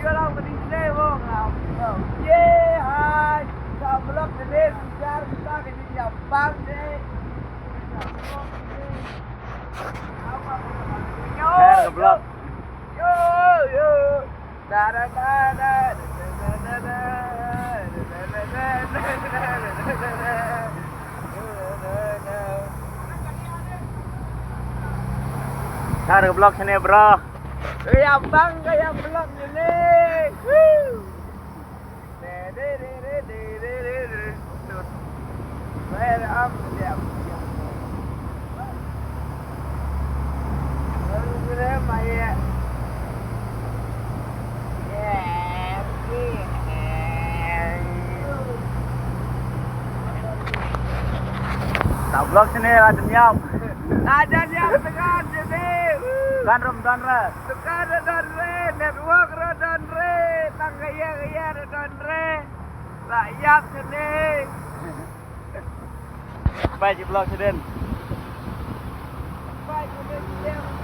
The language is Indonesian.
orang berdiri bong. Ye hai. Sah Blok ini biar kita ini jambang deh. Sah Blok. Yo yo. Da da da da da da da. Sah Blok sini bro. Kayak bang, kayak blok ini. Where up them? Sah Blok sini ada nyam. Ada yang tekan sini. Kan Ramadan ras. Tekan dan re, network dan re, tangga ya dan re. Rakyat sini. Baik Blok sini. Baik, udah siap.